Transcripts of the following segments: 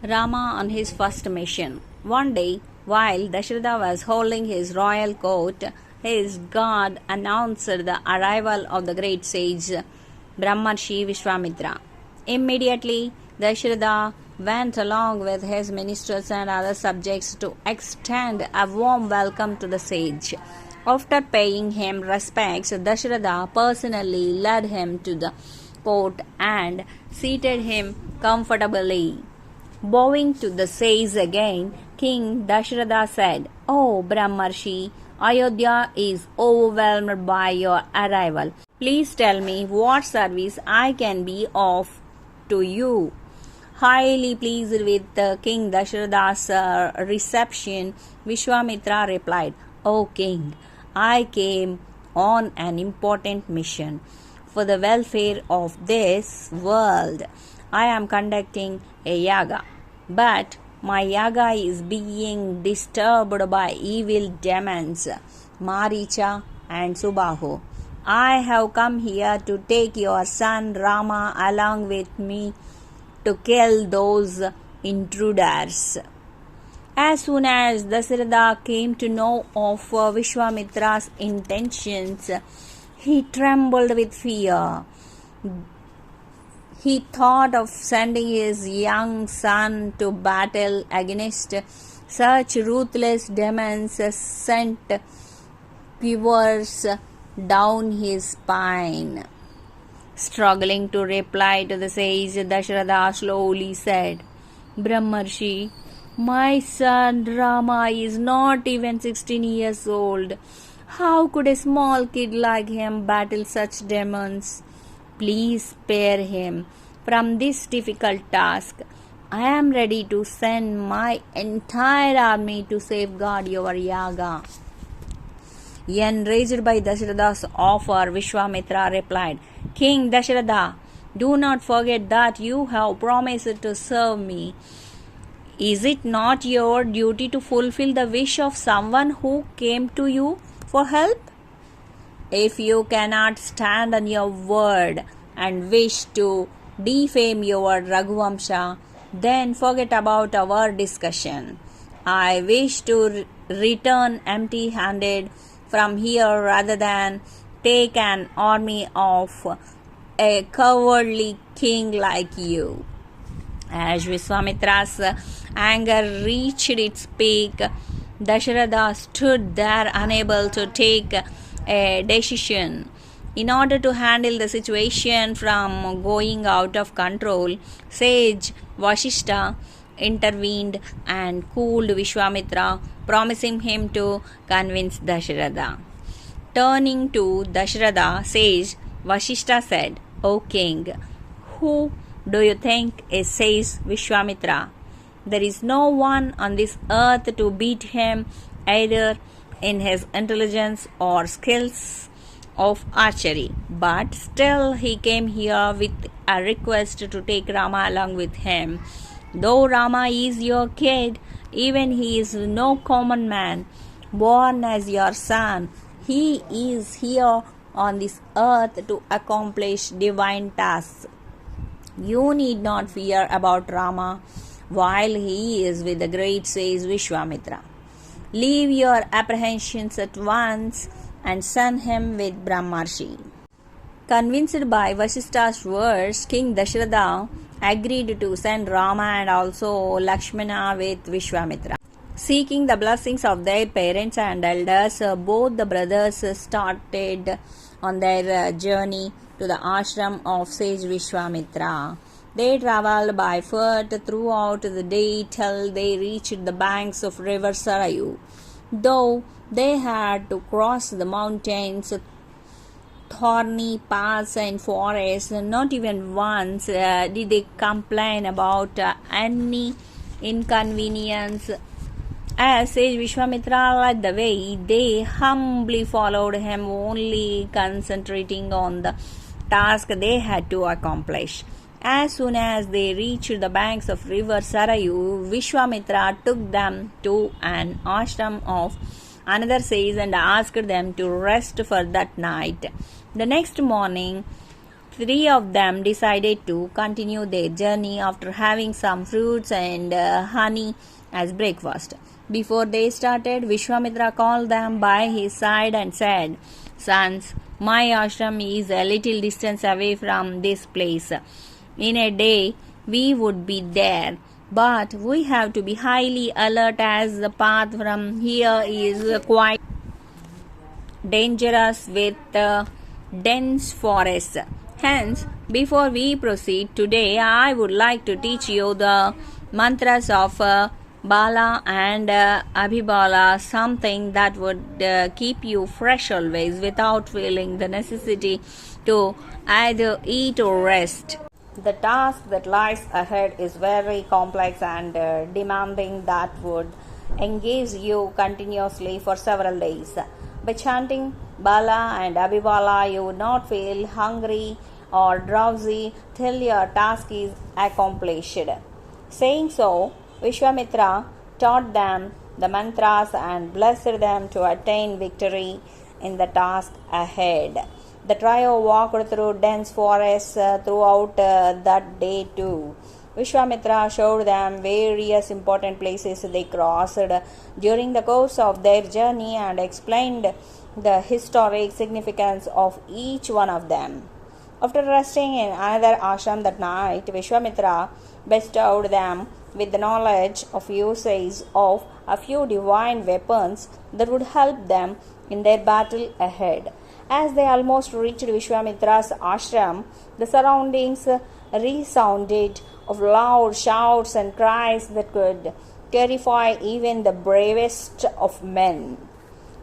Rama on his first mission. One day, while Dasharatha was holding his royal court, his god announced the arrival of the great sage Brahmarshi Vishwamitra. Immediately, Dasharatha went along with his ministers and other subjects to extend a warm welcome to the sage. After paying him respects, Dasharatha personally led him to the court and seated him comfortably. Bowing to the sage again, King Dasharatha said, "O Brahmarshi, Ayodhya is overwhelmed by your arrival. Please tell me what service I can be of to you." Highly pleased with King Dasharatha's reception, Vishwamitra replied, "O King, I came on an important mission. For the welfare of this world, I am conducting a yaga. But my yaga is being disturbed by evil demons, Maricha and Subahu. I have come here to take your son Rama along with me to kill those intruders." As soon as Dasharatha came to know of Vishwamitra's intentions, he trembled with fear. He thought of sending his young son to battle against such ruthless demons sent quivers down his spine. Struggling to reply to the sage, Dasharatha slowly said, "Brahmarshi, my son Rama is not even 16 years old. How could a small kid like him battle such demons? Please spare him from this difficult task. I am ready to send my entire army to safeguard your yaga." Enraged by Dasharatha's offer, Vishwamitra replied, "King Dasharatha, do not forget that you have promised to serve me. Is it not your duty to fulfill the wish of someone who came to you for help? If you cannot stand on your word and wish to defame your Raghuvamsha, then forget about our discussion. I wish to return empty-handed from here rather than take an army of a cowardly king like you." As Vishwamitra's anger reached its peak, Dasharatha stood there unable to take a decision. In order to handle the situation from going out of control, sage Vashishta intervened and cooled Vishwamitra, promising him to convince Dasharatha. Turning to Dasharatha, sage Vashishta said, "O king, who do you think is sage Vishwamitra? There is no one on this earth to beat him either in his intelligence or skills of archery. But still he came here with a request to take Rama along with him. Though Rama is your kid, even he is no common man, born as your son. He is here on this earth to accomplish divine tasks. You need not fear about Rama while he is with the great sage Vishwamitra. Leave your apprehensions at once and send him with Brahmarshi." Convinced by Vashishta's words, King Dasharatha agreed to send Rama and also Lakshmana with Vishwamitra. Seeking the blessings of their parents and elders, both the brothers started on their journey to the ashram of sage Vishwamitra. They travelled by foot throughout the day till they reached the banks of river Sarayu. Though they had to cross the mountains, thorny paths and forests, not even once did they complain about any inconvenience. As sage Vishwamitra led the way, they humbly followed him, only concentrating on the task they had to accomplish. As soon as they reached the banks of river Sarayu, Vishwamitra took them to an ashram of another sage and asked them to rest for that night. The next morning, Three of them decided to continue their journey after having some fruits and honey as breakfast. Before they started, Vishwamitra called them by his side and said, "Sons, my ashram is a little distance away from this place. In a day, we would be there. But we have to be highly alert as the path from here is quite dangerous with dense forests. Hence, before we proceed today, I would like to teach you the mantras of Bala and Abhibala, something that would keep you fresh always without feeling the necessity to either eat or rest. The task that lies ahead is very complex and demanding that would engage you continuously for several days. By chanting Bala and Abhibala, you would not feel hungry or drowsy till your task is accomplished." Saying so, Vishwamitra taught them the mantras and blessed them to attain victory in the task ahead. The trio walked through dense forests throughout that day too. Vishwamitra showed them various important places they crossed during the course of their journey and explained the historic significance of each one of them. After resting in another ashram that night, Vishwamitra bestowed them with the knowledge of usage of a few divine weapons that would help them in their battle ahead. As they almost reached Vishwamitra's ashram, the surroundings resounded of loud shouts and cries that could terrify even the bravest of men.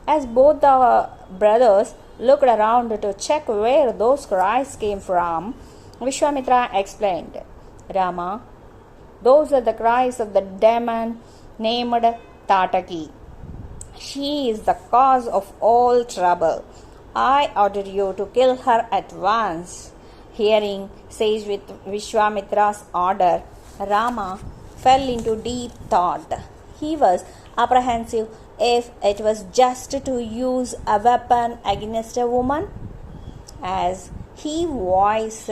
As both the brothers looked around to check where those cries came from, Vishwamitra explained, "Rama, those are the cries of the demon named Tataki. She is the cause of all trouble. I order you to kill her at once." Hearing sage with Vishwamitra's order, Rama fell into deep thought. He was apprehensive if it was just to use a weapon against a woman. As he voiced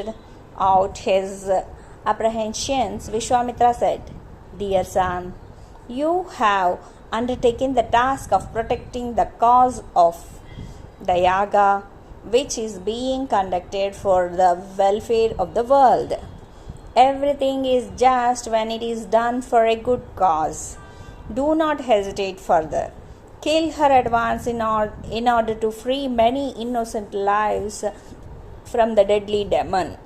out his apprehensions, Vishwamitra said, "Dear son, you have undertaken the task of protecting the cause of the yaga which is being conducted for the welfare of the world. Everything is just when it is done for a good cause. Do not hesitate further. Kill her at once in order to free many innocent lives from the deadly demon."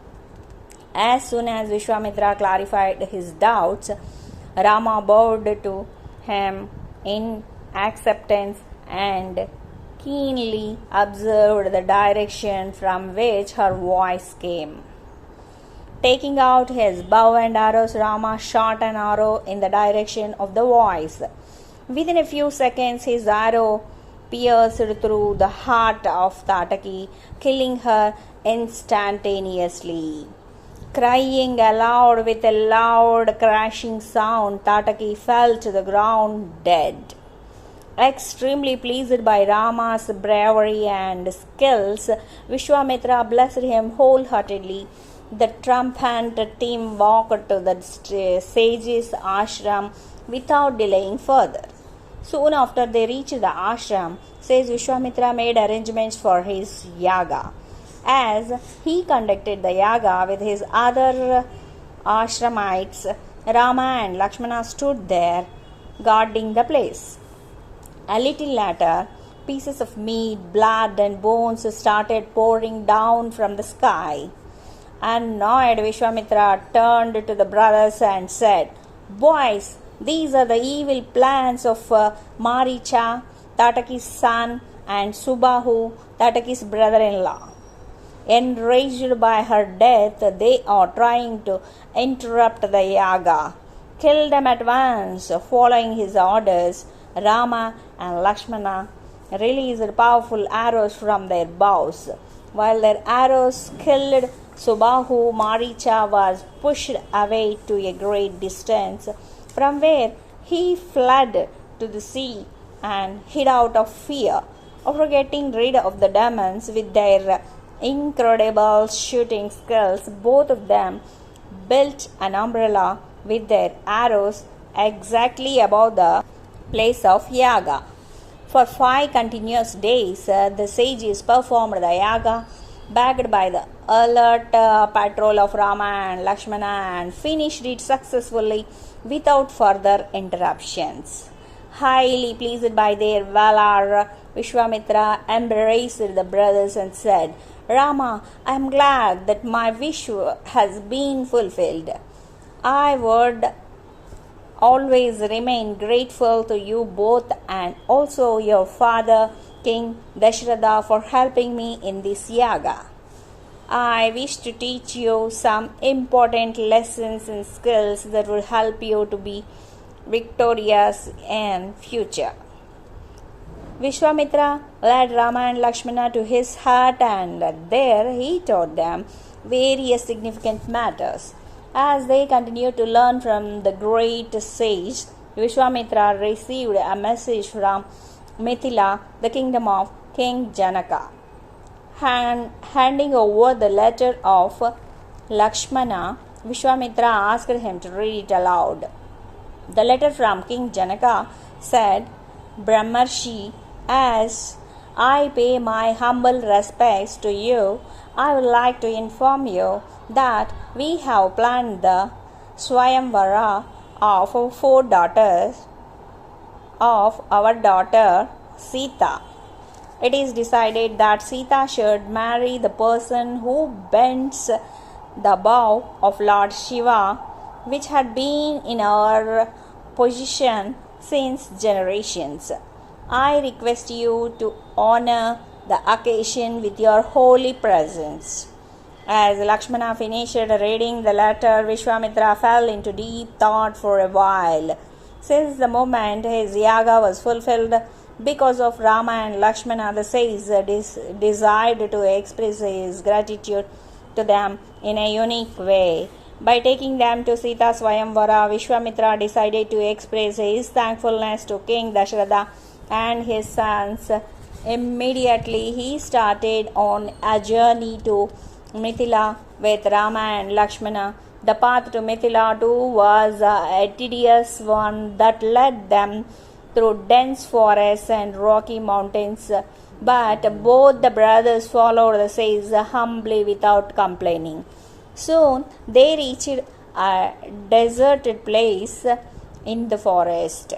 As soon as Vishwamitra clarified his doubts, Rama bowed to him in acceptance and keenly observed the direction from which her voice came. Taking out his bow and arrows, Rama shot an arrow in the direction of the voice. Within a few seconds, his arrow pierced through the heart of Tataki, killing her instantaneously. Crying aloud with a loud crashing sound, Tataki fell to the ground dead. Extremely pleased by Rama's bravery and skills, Vishwamitra blessed him wholeheartedly. The triumphant team walked to the sage's ashram without delaying further. Soon after they reached the ashram, sage Vishwamitra made arrangements for his yaga. As he conducted the yaga with his other ashramites, Rama and Lakshmana stood there guarding the place. A little later, pieces of meat, blood, and bones started pouring down from the sky. Annoyed, Vishwamitra turned to the brothers and said, "Boys, these are the evil plans of Maricha, Tataki's son, and Subahu, Tataki's brother-in-law. Enraged by her death, they are trying to interrupt the yaga. Kill them at once." Following his orders, Rama and Lakshmana released powerful arrows from their bows. While their arrows killed Subahu, Maricha was pushed away to a great distance, from where he fled to the sea and hid out of fear. After getting rid of the demons with their incredible shooting skills, both of them built an umbrella with their arrows exactly above the place of yaga. For 5 continuous days, the sages performed the yaga, backed by the alert patrol of Rama and Lakshmana, and finished it successfully without further interruptions. Highly pleased by their valor, Vishwamitra embraced the brothers and said, Rama, I am glad that my wish has been fulfilled. I would always remain grateful to you both and also your father, King Dasharatha, for helping me in this yaga. I wish to teach you some important lessons and skills that will help you to be victorious in future. Vishwamitra led Rama and Lakshmana to his hut, and there he taught them various significant matters. As they continued to learn from the great sage, Vishwamitra received a message from Mithila, the kingdom of King Janaka. Handing over the letter of Lakshmana, Vishwamitra asked him to read it aloud. The letter from King Janaka said, Brahmarshi, as I pay my humble respects to you, I would like to inform you that we have planned the Swayamvara of 4 daughters of our daughter Sita. It is decided that Sita should marry the person who bends the bow of Lord Shiva, which had been in our possession since generations. I request you to honor the occasion with your holy presence. As Lakshmana finished reading the letter, Vishwamitra fell into deep thought for a while. Since the moment his yaga was fulfilled, because of Rama and Lakshmana, the sage desired to express his gratitude to them in a unique way. By taking them to Sita Swayamvara, Vishwamitra decided to express his thankfulness to King Dasharatha and his sons. Immediately he started on a journey to Mithila with Rama and Lakshmana. The path to Mithila too was a tedious one that led them through dense forests and rocky mountains, but both the brothers followed the sage humbly without complaining. Soon they reached a deserted place in the forest.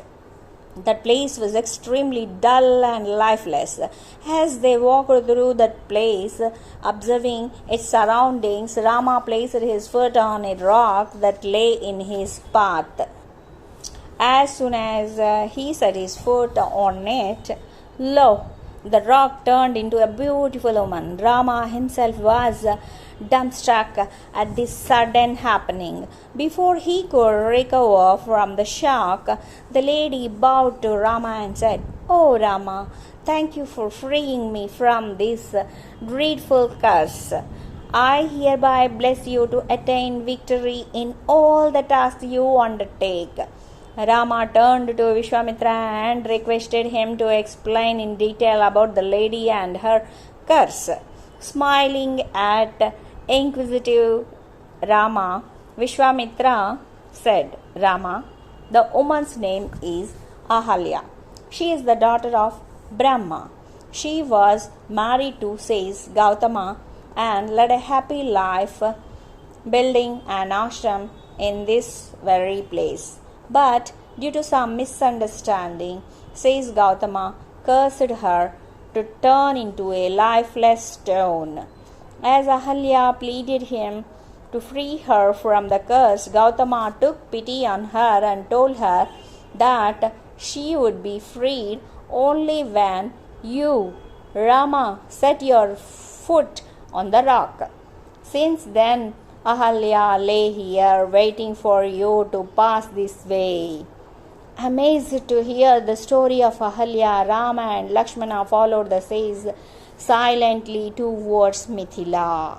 That place was extremely dull and lifeless. As they walked through that place, observing its surroundings, Rama placed his foot on a rock that lay in his path. As soon as he set his foot on it, lo, the rock turned into a beautiful woman. Rama himself was dumbstruck at this sudden happening. Before he could recover from the shock, the lady bowed to Rama and said, "Oh Rama, thank you for freeing me from this dreadful curse. I hereby bless you to attain victory in all the tasks you undertake." Rama turned to Vishwamitra and requested him to explain in detail about the lady and her curse. Smiling at inquisitive Rama, Vishwamitra said, "Rama, the woman's name is Ahalya. She is the daughter of Brahma. She was married to sage Gautama and led a happy life building an ashram in this very place. But due to some misunderstanding, sage Gautama cursed her to turn into a lifeless stone. As Ahalya pleaded him to free her from the curse, Gautama took pity on her and told her that she would be freed only when you, Rama, set your foot on the rock. Since then, Ahalya lay here waiting for you to pass this way." Amazed to hear the story of Ahalya, Rama and Lakshmana followed the sage silently towards Mithila.